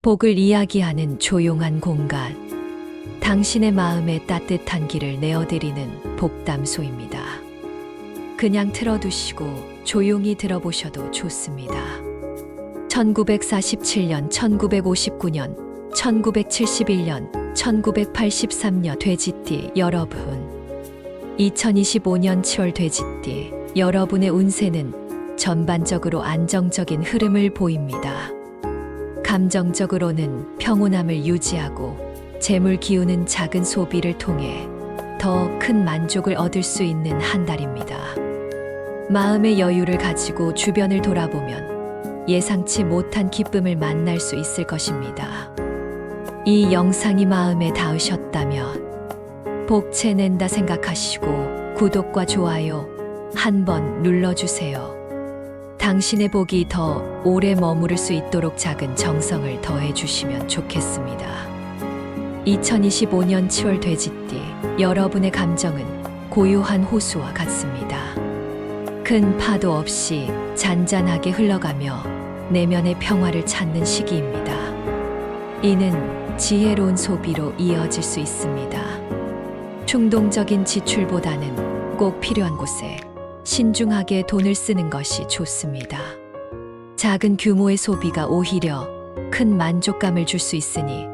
복을 이야기하는 조용한 공간. 당신의 마음에 따뜻한 길을 내어드리는 복담소입니다. 그냥 틀어두시고 조용히 들어보셔도 좋습니다. 1947년, 1959년, 1971년, 1983년 돼지띠 여러분. 2025년 7월 돼지띠 여러분의 운세는 전반적으로 안정적인 흐름을 보입니다. 감정적으로는 평온함을 유지하고 재물 기운은 작은 소비를 통해 더 큰 만족을 얻을 수 있는 한 달입니다. 마음의 여유를 가지고 주변을 돌아보면 예상치 못한 기쁨을 만날 수 있을 것입니다. 이 영상이 마음에 닿으셨다면 복채낸다 생각하시고 구독과 좋아요 한번 눌러주세요. 당신의 복이 더 오래 머무를 수 있도록 작은 정성을 더해 주시면 좋겠습니다. 2025년 7월 돼지띠 여러분의 감정은 고요한 호수와 같습니다. 큰 파도 없이 잔잔하게 흘러가며 내면의 평화를 찾는 시기입니다. 이는 지혜로운 소비로 이어질 수 있습니다. 충동적인 지출보다는 꼭 필요한 곳에 신중하게 돈을 쓰는 것이 좋습니다. 작은 규모의 소비가 오히려 큰 만족감을 줄 수 있으니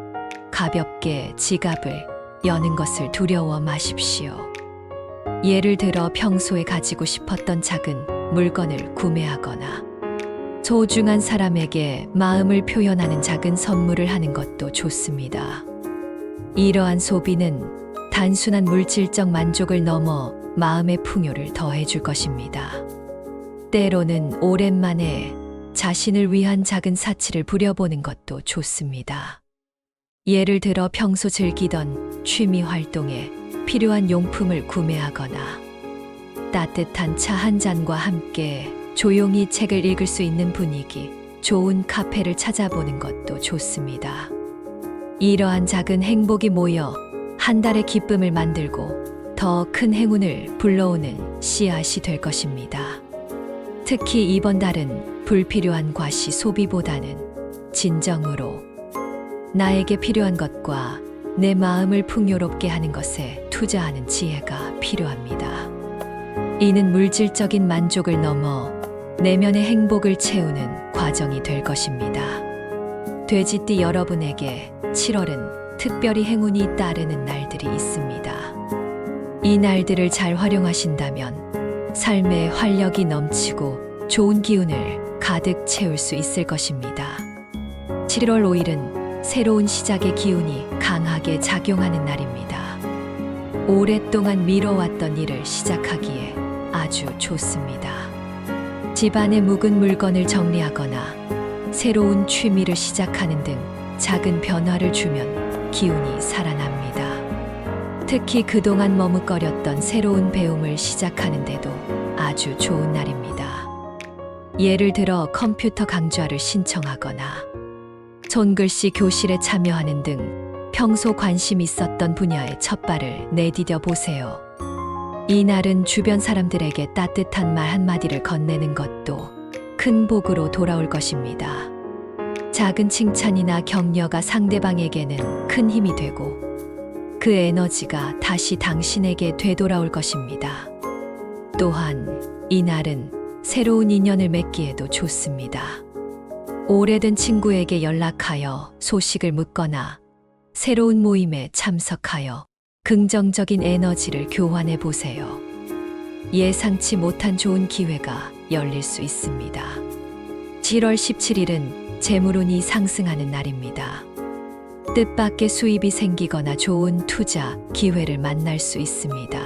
가볍게 지갑을 여는 것을 두려워 마십시오. 예를 들어 평소에 가지고 싶었던 작은 물건을 구매하거나 소중한 사람에게 마음을 표현하는 작은 선물을 하는 것도 좋습니다. 이러한 소비는 단순한 물질적 만족을 넘어 마음의 풍요를 더해줄 것입니다. 때로는 오랜만에 자신을 위한 작은 사치를 부려보는 것도 좋습니다. 예를 들어 평소 즐기던 취미 활동에 필요한 용품을 구매하거나 따뜻한 차 한 잔과 함께 조용히 책을 읽을 수 있는 분위기 좋은 카페를 찾아보는 것도 좋습니다. 이러한 작은 행복이 모여 한 달의 기쁨을 만들고 더 큰 행운을 불러오는 씨앗이 될 것입니다. 특히 이번 달은 불필요한 과시 소비보다는 진정으로 나에게 필요한 것과 내 마음을 풍요롭게 하는 것에 투자하는 지혜가 필요합니다. 이는 물질적인 만족을 넘어 내면의 행복을 채우는 과정이 될 것입니다. 돼지띠 여러분에게 7월은 특별히 행운이 따르는 날들이 있습니다. 이 날들을 잘 활용하신다면 삶에 활력이 넘치고 좋은 기운을 가득 채울 수 있을 것입니다. 7월 5일은 새로운 시작의 기운이 강하게 작용하는 날입니다. 오랫동안 미뤄왔던 일을 시작하기에 아주 좋습니다. 집안의 묵은 물건을 정리하거나 새로운 취미를 시작하는 등 작은 변화를 주면 기운이 살아납니다. 특히 그동안 머뭇거렸던 새로운 배움을 시작하는데도 아주 좋은 날입니다. 예를 들어 컴퓨터 강좌를 신청하거나 손글씨 교실에 참여하는 등 평소 관심 있었던 분야에 첫발을 내디뎌 보세요. 이 날은 주변 사람들에게 따뜻한 말 한마디를 건네는 것도 큰 복으로 돌아올 것입니다. 작은 칭찬이나 격려가 상대방에게는 큰 힘이 되고 그 에너지가 다시 당신에게 되돌아올 것입니다. 또한 이 날은 새로운 인연을 맺기에도 좋습니다. 오래된 친구에게 연락하여 소식을 묻거나 새로운 모임에 참석하여 긍정적인 에너지를 교환해 보세요. 예상치 못한 좋은 기회가 열릴 수 있습니다. 7월 17일은 재물운이 상승하는 날입니다. 뜻밖의 수입이 생기거나 좋은 투자 기회를 만날 수 있습니다.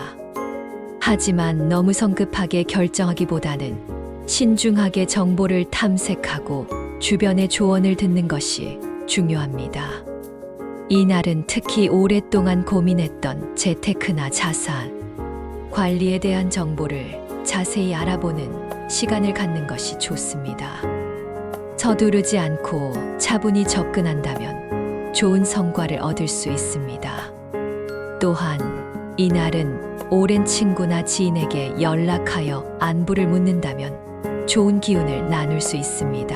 하지만 너무 성급하게 결정하기보다는 신중하게 정보를 탐색하고 주변의 조언을 듣는 것이 중요합니다. 이 날은 특히 오랫동안 고민했던 재테크나 자산, 관리에 대한 정보를 자세히 알아보는 시간을 갖는 것이 좋습니다. 서두르지 않고 차분히 접근한다면 좋은 성과를 얻을 수 있습니다. 또한 이 날은 오랜 친구나 지인에게 연락하여 안부를 묻는다면 좋은 기운을 나눌 수 있습니다.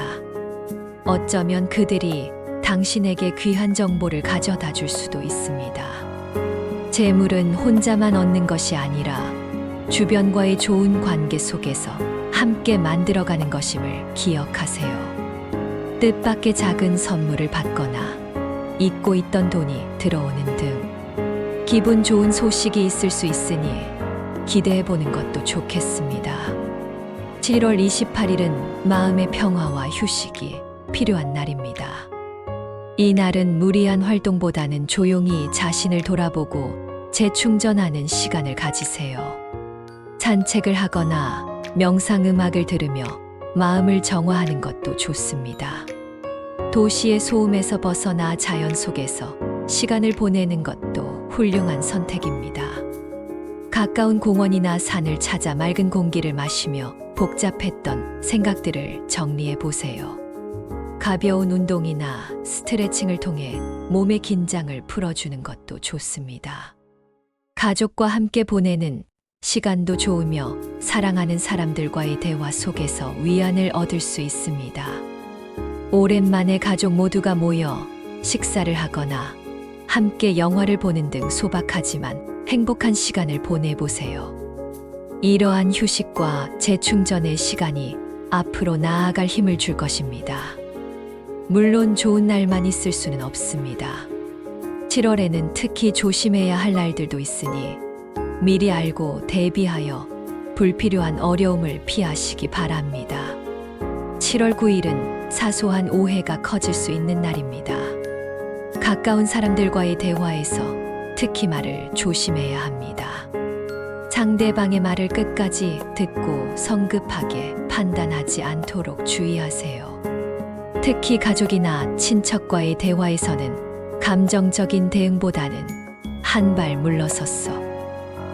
어쩌면 그들이 당신에게 귀한 정보를 가져다 줄 수도 있습니다. 재물은 혼자만 얻는 것이 아니라 주변과의 좋은 관계 속에서 함께 만들어가는 것임을 기억하세요. 뜻밖의 작은 선물을 받거나 잊고 있던 돈이 들어오는 등 기분 좋은 소식이 있을 수 있으니 기대해 보는 것도 좋겠습니다. 7월 28일은 마음의 평화와 휴식이 필요한 날입니다. 이 날은 무리한 활동보다는 조용히 자신을 돌아보고 재충전하는 시간을 가지세요. 산책을 하거나 명상 음악을 들으며 마음을 정화하는 것도 좋습니다. 도시의 소음에서 벗어나 자연 속에서 시간을 보내는 것도 훌륭한 선택입니다. 가까운 공원이나 산을 찾아 맑은 공기를 마시며 복잡했던 생각들을 정리해 보세요. 가벼운 운동이나 스트레칭을 통해 몸의 긴장을 풀어주는 것도 좋습니다. 가족과 함께 보내는 시간도 좋으며 사랑하는 사람들과의 대화 속에서 위안을 얻을 수 있습니다. 오랜만에 가족 모두가 모여 식사를 하거나 함께 영화를 보는 등 소박하지만 행복한 시간을 보내보세요. 이러한 휴식과 재충전의 시간이 앞으로 나아갈 힘을 줄 것입니다. 물론 좋은 날만 있을 수는 없습니다. 7월에는 특히 조심해야 할 날들도 있으니 미리 알고 대비하여 불필요한 어려움을 피하시기 바랍니다. 7월 9일은 사소한 오해가 커질 수 있는 날입니다. 가까운 사람들과의 대화에서 특히 말을 조심해야 합니다. 상대방의 말을 끝까지 듣고 성급하게 판단하지 않도록 주의하세요. 특히 가족이나 친척과의 대화에서는 감정적인 대응보다는 한 발 물러서서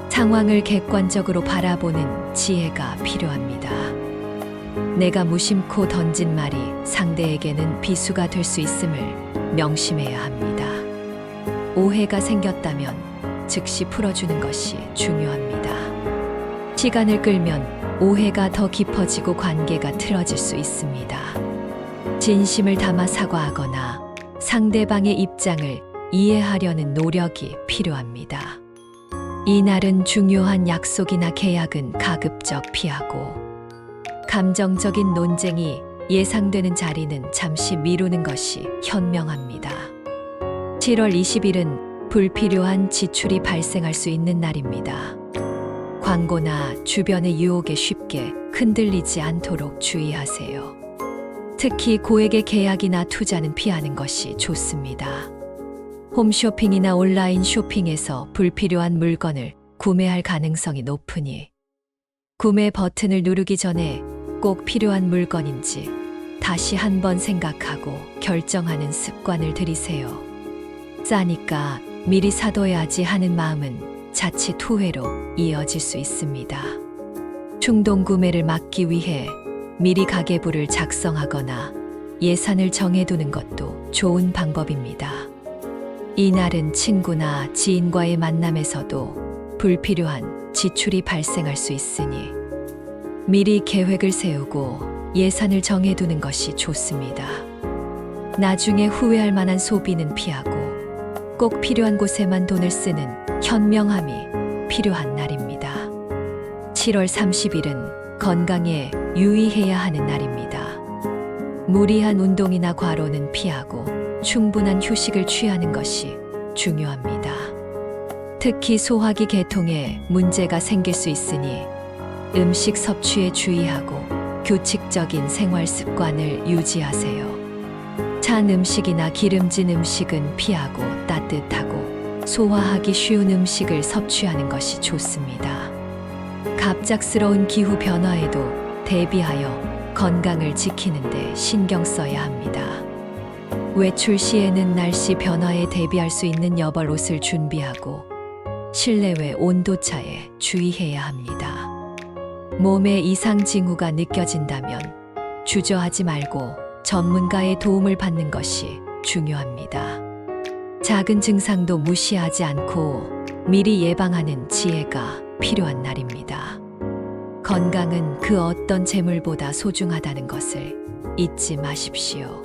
상황을 객관적으로 바라보는 지혜가 필요합니다. 내가 무심코 던진 말이 상대에게는 비수가 될 수 있음을 명심해야 합니다. 오해가 생겼다면 즉시 풀어주는 것이 중요합니다. 시간을 끌면 오해가 더 깊어지고 관계가 틀어질 수 있습니다. 진심을 담아 사과하거나 상대방의 입장을 이해하려는 노력이 필요합니다. 이 날은 중요한 약속이나 계약은 가급적 피하고 감정적인 논쟁이 예상되는 자리는 잠시 미루는 것이 현명합니다. 7월 20일은 불필요한 지출이 발생할 수 있는 날입니다. 광고나 주변의 유혹에 쉽게 흔들리지 않도록 주의하세요. 특히 고액의 계약이나 투자는 피하는 것이 좋습니다. 홈쇼핑이나 온라인 쇼핑에서 불필요한 물건을 구매할 가능성이 높으니 구매 버튼을 누르기 전에 꼭 필요한 물건인지 다시 한번 생각하고 결정하는 습관을 들이세요. 싸니까 미리 사둬야지 하는 마음은 자칫 후회로 이어질 수 있습니다. 충동 구매를 막기 위해 미리 가계부를 작성하거나 예산을 정해두는 것도 좋은 방법입니다. 이 날은 친구나 지인과의 만남에서도 불필요한 지출이 발생할 수 있으니 미리 계획을 세우고 예산을 정해두는 것이 좋습니다. 나중에 후회할 만한 소비는 피하고 꼭 필요한 곳에만 돈을 쓰는 현명함이 필요한 날입니다. 7월 30일은 건강에 유의해야 하는 날입니다. 무리한 운동이나 과로는 피하고 충분한 휴식을 취하는 것이 중요합니다. 특히 소화기 계통에 문제가 생길 수 있으니 음식 섭취에 주의하고 규칙적인 생활 습관을 유지하세요. 찬 음식이나 기름진 음식은 피하고 따뜻하고 소화하기 쉬운 음식을 섭취하는 것이 좋습니다. 갑작스러운 기후 변화에도 대비하여 건강을 지키는 데 신경 써야 합니다. 외출 시에는 날씨 변화에 대비할 수 있는 여벌 옷을 준비하고 실내외 온도차에 주의해야 합니다. 몸에 이상 징후가 느껴진다면 주저하지 말고 전문가의 도움을 받는 것이 중요합니다. 작은 증상도 무시하지 않고 미리 예방하는 지혜가 필요한 날입니다. 건강은 그 어떤 재물보다 소중하다는 것을 잊지 마십시오.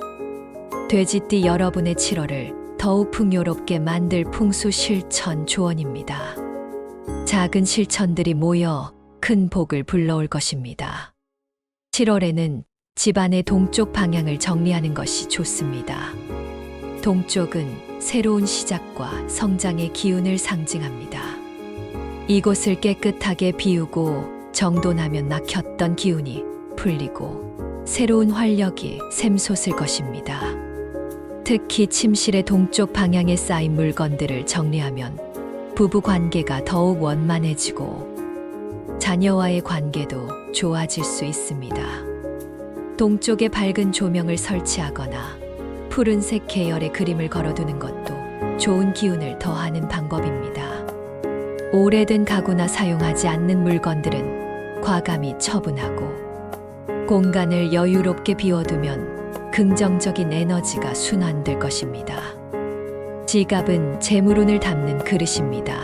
돼지띠 여러분의 7월을 더욱 풍요롭게 만들 풍수 실천 조언입니다. 작은 실천들이 모여 큰 복을 불러올 것입니다. 7월에는 집안의 동쪽 방향을 정리하는 것이 좋습니다. 동쪽은 새로운 시작과 성장의 기운을 상징합니다. 이곳을 깨끗하게 비우고 정돈하면 막혔던 기운이 풀리고 새로운 활력이 샘솟을 것입니다. 특히 침실의 동쪽 방향에 쌓인 물건들을 정리하면 부부 관계가 더욱 원만해지고 자녀와의 관계도 좋아질 수 있습니다. 동쪽에 밝은 조명을 설치하거나 푸른색 계열의 그림을 걸어두는 것도 좋은 기운을 더하는 방법입니다. 오래된 가구나 사용하지 않는 물건들은 과감히 처분하고 공간을 여유롭게 비워두면 긍정적인 에너지가 순환될 것입니다. 지갑은 재물운을 담는 그릇입니다.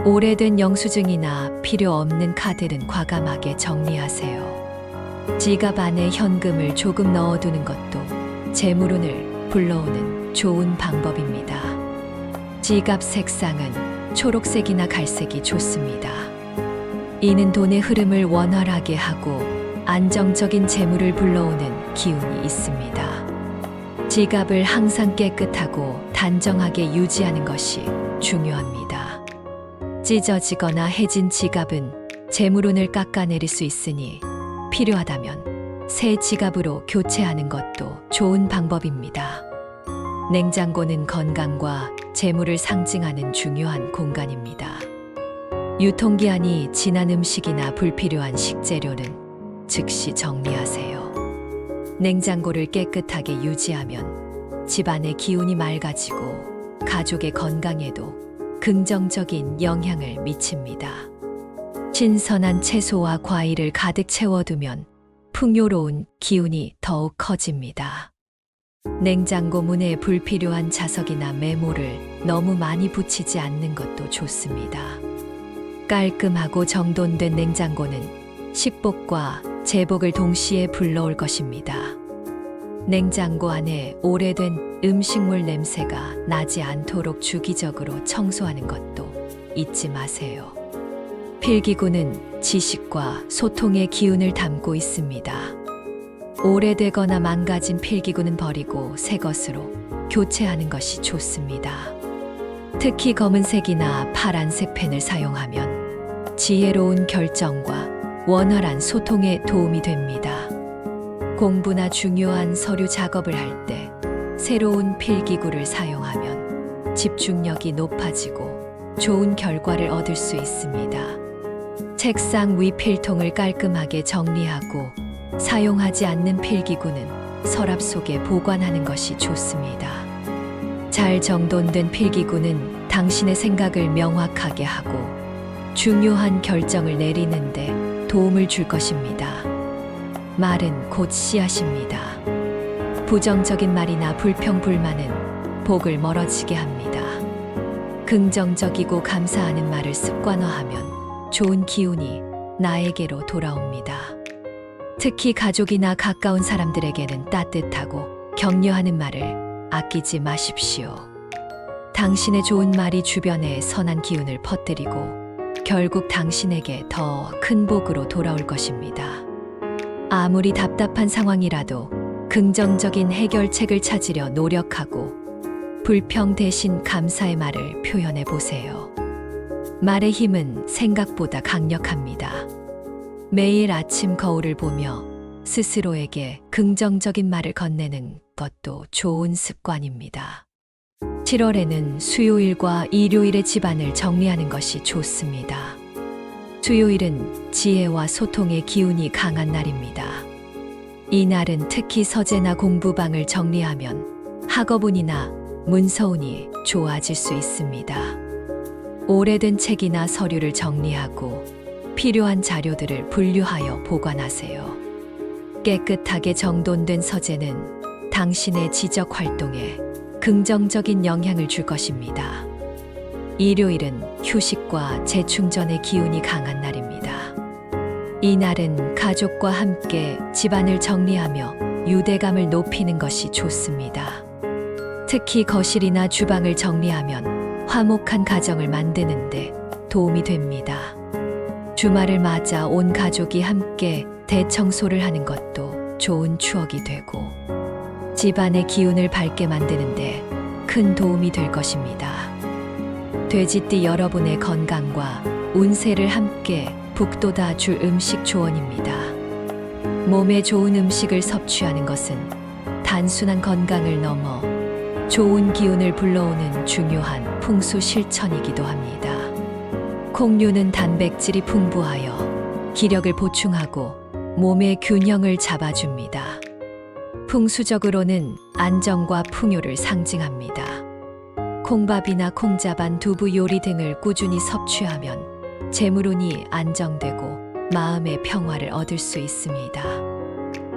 오래된 영수증이나 필요 없는 카드는 과감하게 정리하세요. 지갑 안에 현금을 조금 넣어두는 것도 재물운을 불러오는 좋은 방법입니다. 지갑 색상은 초록색이나 갈색이 좋습니다. 이는 돈의 흐름을 원활하게 하고 안정적인 재물을 불러오는 기운이 있습니다. 지갑을 항상 깨끗하고 단정하게 유지하는 것이 중요합니다. 찢어지거나 해진 지갑은 재물운을 깎아내릴 수 있으니 필요하다면 새 지갑으로 교체하는 것도 좋은 방법입니다. 냉장고는 건강과 재물을 상징하는 중요한 공간입니다. 유통기한이 지난 음식이나 불필요한 식재료는 즉시 정리하세요. 냉장고를 깨끗하게 유지하면 집안의 기운이 맑아지고 가족의 건강에도 긍정적인 영향을 미칩니다. 신선한 채소와 과일을 가득 채워두면 풍요로운 기운이 더욱 커집니다. 냉장고 문에 불필요한 자석이나 메모를 너무 많이 붙이지 않는 것도 좋습니다. 깔끔하고 정돈된 냉장고는 식복과 재복을 동시에 불러올 것입니다. 냉장고 안에 오래된 음식물 냄새가 나지 않도록 주기적으로 청소하는 것도 잊지 마세요. 필기구는 지식과 소통의 기운을 담고 있습니다. 오래되거나 망가진 필기구는 버리고 새 것으로 교체하는 것이 좋습니다. 특히 검은색이나 파란색 펜을 사용하면 지혜로운 결정과 원활한 소통에 도움이 됩니다. 공부나 중요한 서류 작업을 할 때 새로운 필기구를 사용하면 집중력이 높아지고 좋은 결과를 얻을 수 있습니다. 책상 위 필통을 깔끔하게 정리하고 사용하지 않는 필기구는 서랍 속에 보관하는 것이 좋습니다. 잘 정돈된 필기구는 당신의 생각을 명확하게 하고 중요한 결정을 내리는데 도움을 줄 것입니다. 말은 곧 씨앗입니다. 부정적인 말이나 불평불만은 복을 멀어지게 합니다. 긍정적이고 감사하는 말을 습관화하면 좋은 기운이 나에게로 돌아옵니다. 특히 가족이나 가까운 사람들에게는 따뜻하고 격려하는 말을 아끼지 마십시오. 당신의 좋은 말이 주변에 선한 기운을 퍼뜨리고 결국 당신에게 더 큰 복으로 돌아올 것입니다. 아무리 답답한 상황이라도 긍정적인 해결책을 찾으려 노력하고 불평 대신 감사의 말을 표현해 보세요. 말의 힘은 생각보다 강력합니다. 매일 아침 거울을 보며 스스로에게 긍정적인 말을 건네는 것도 좋은 습관입니다. 7월에는 수요일과 일요일의 집안을 정리하는 것이 좋습니다. 수요일은 지혜와 소통의 기운이 강한 날입니다. 이 날은 특히 서재나 공부방을 정리하면 학업운이나 문서운이 좋아질 수 있습니다. 오래된 책이나 서류를 정리하고 필요한 자료들을 분류하여 보관하세요. 깨끗하게 정돈된 서재는 당신의 지적 활동에 긍정적인 영향을 줄 것입니다. 일요일은 휴식과 재충전의 기운이 강한 날입니다. 이 날은 가족과 함께 집안을 정리하며 유대감을 높이는 것이 좋습니다. 특히 거실이나 주방을 정리하면 화목한 가정을 만드는데 도움이 됩니다. 주말을 맞아 온 가족이 함께 대청소를 하는 것도 좋은 추억이 되고 집안의 기운을 밝게 만드는데 큰 도움이 될 것입니다. 돼지띠 여러분의 건강과 운세를 함께 북돋아 줄 음식 조언입니다. 몸에 좋은 음식을 섭취하는 것은 단순한 건강을 넘어 좋은 기운을 불러오는 중요한 풍수 실천이기도 합니다. 콩류는 단백질이 풍부하여 기력을 보충하고 몸의 균형을 잡아줍니다. 풍수적으로는 안정과 풍요를 상징합니다. 콩밥이나 콩자반, 두부 요리 등을 꾸준히 섭취하면 재물운이 안정되고 마음의 평화를 얻을 수 있습니다.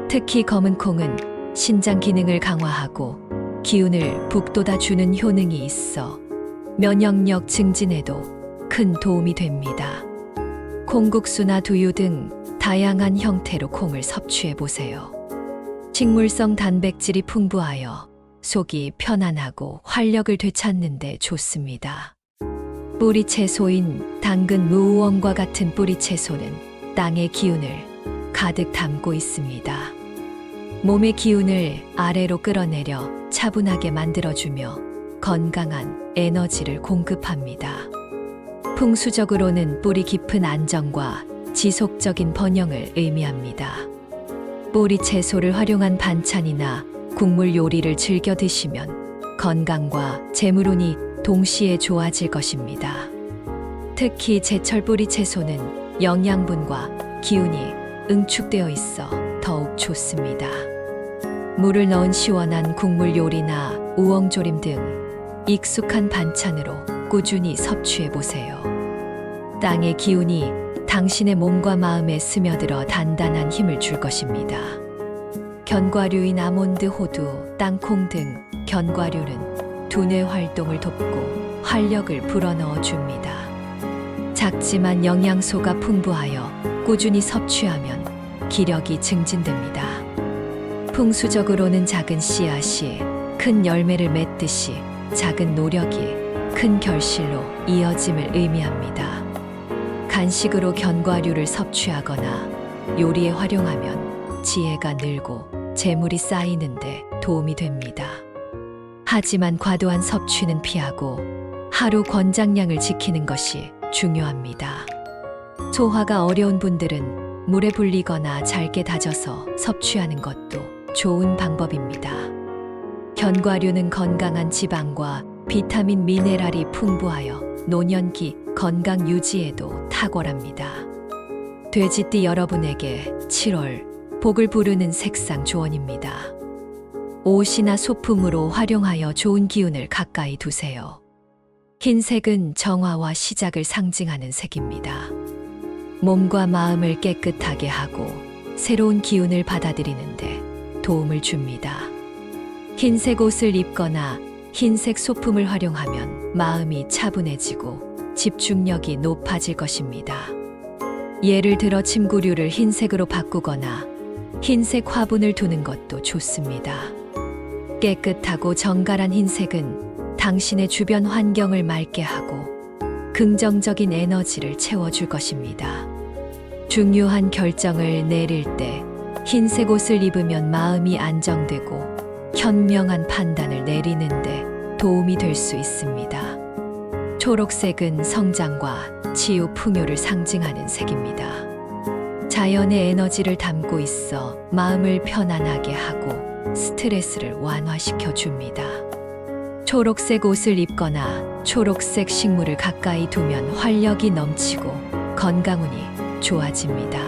특히 검은 콩은 신장 기능을 강화하고 기운을 북돋아 주는 효능이 있어 면역력 증진에도 큰 도움이 됩니다. 콩국수나 두유 등 다양한 형태로 콩을 섭취해 보세요. 식물성 단백질이 풍부하여 속이 편안하고 활력을 되찾는 데 좋습니다. 뿌리 채소인 당근, 무우엉과 같은 뿌리 채소는 땅의 기운을 가득 담고 있습니다. 몸의 기운을 아래로 끌어내려 차분하게 만들어주며 건강한 에너지를 공급합니다. 풍수적으로는 뿌리 깊은 안정과 지속적인 번영을 의미합니다. 뿌리 채소를 활용한 반찬이나 국물 요리를 즐겨 드시면 건강과 재물운이 동시에 좋아질 것입니다. 특히 제철 뿌리 채소는 영양분과 기운이 응축되어 있어 더욱 좋습니다. 물을 넣은 시원한 국물 요리나 우엉조림 등 익숙한 반찬으로 꾸준히 섭취해 보세요. 땅의 기운이 당신의 몸과 마음에 스며들어 단단한 힘을 줄 것입니다. 견과류인 아몬드, 호두, 땅콩 등 견과류는 두뇌 활동을 돕고 활력을 불어넣어 줍니다. 작지만 영양소가 풍부하여 꾸준히 섭취하면 기력이 증진됩니다. 풍수적으로는 작은 씨앗이 큰 열매를 맺듯이 작은 노력이 큰 결실로 이어짐을 의미합니다. 간식으로 견과류를 섭취하거나 요리에 활용하면 지혜가 늘고 재물이 쌓이는데 도움이 됩니다. 하지만 과도한 섭취는 피하고 하루 권장량을 지키는 것이 중요합니다. 소화가 어려운 분들은 물에 불리거나 잘게 다져서 섭취하는 것도 좋은 방법입니다. 견과류는 건강한 지방과 비타민, 미네랄이 풍부하여 노년기 건강 유지에도 탁월합니다. 돼지띠 여러분에게 7월 복을 부르는 색상 조언입니다. 옷이나 소품으로 활용하여 좋은 기운을 가까이 두세요. 흰색은 정화와 시작을 상징하는 색입니다. 몸과 마음을 깨끗하게 하고 새로운 기운을 받아들이는데 도움을 줍니다. 흰색 옷을 입거나 흰색 소품을 활용하면 마음이 차분해지고 집중력이 높아질 것입니다. 예를 들어 침구류를 흰색으로 바꾸거나 흰색 화분을 두는 것도 좋습니다. 깨끗하고 정갈한 흰색은 당신의 주변 환경을 맑게 하고 긍정적인 에너지를 채워줄 것입니다. 중요한 결정을 내릴 때 흰색 옷을 입으면 마음이 안정되고 현명한 판단을 내리는데 도움이 될 수 있습니다. 초록색은 성장과 치유, 풍요를 상징하는 색입니다. 자연의 에너지를 담고 있어 마음을 편안하게 하고 스트레스를 완화시켜 줍니다. 초록색 옷을 입거나 초록색 식물을 가까이 두면 활력이 넘치고 건강운이 좋아집니다.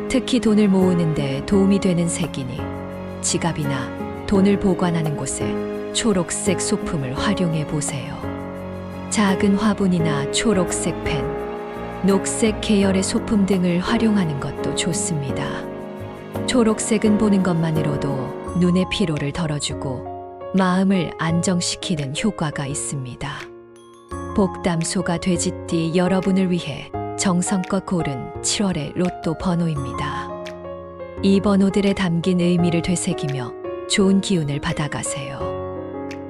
특히 돈을 모으는데 도움이 되는 색이니 지갑이나 돈을 보관하는 곳에 초록색 소품을 활용해 보세요. 작은 화분이나 초록색 펜, 녹색 계열의 소품 등을 활용하는 것도 좋습니다. 초록색은 보는 것만으로도 눈의 피로를 덜어주고 마음을 안정시키는 효과가 있습니다. 복담소가 돼지띠 여러분을 위해 정성껏 고른 7월의 로또 번호입니다. 이 번호들에 담긴 의미를 되새기며 좋은 기운을 받아가세요.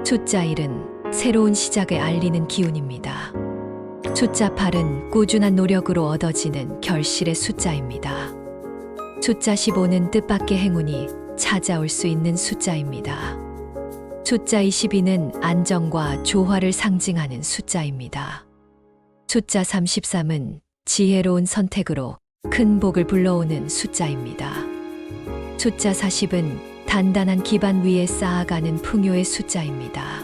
숫자 1은 새로운 시작을 알리는 기운입니다. 숫자 8은 꾸준한 노력으로 얻어지는 결실의 숫자입니다. 숫자 15는 뜻밖의 행운이 찾아올 수 있는 숫자입니다. 숫자 22는 안정과 조화를 상징하는 숫자입니다. 숫자 33은 지혜로운 선택으로 큰 복을 불러오는 숫자입니다. 숫자 40은 단단한 기반 위에 쌓아가는 풍요의 숫자입니다.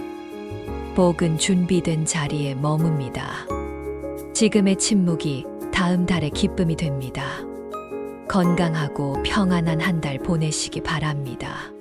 복은 준비된 자리에 머뭅니다. 지금의 침묵이 다음 달의 기쁨이 됩니다. 건강하고 평안한 한 달 보내시기 바랍니다.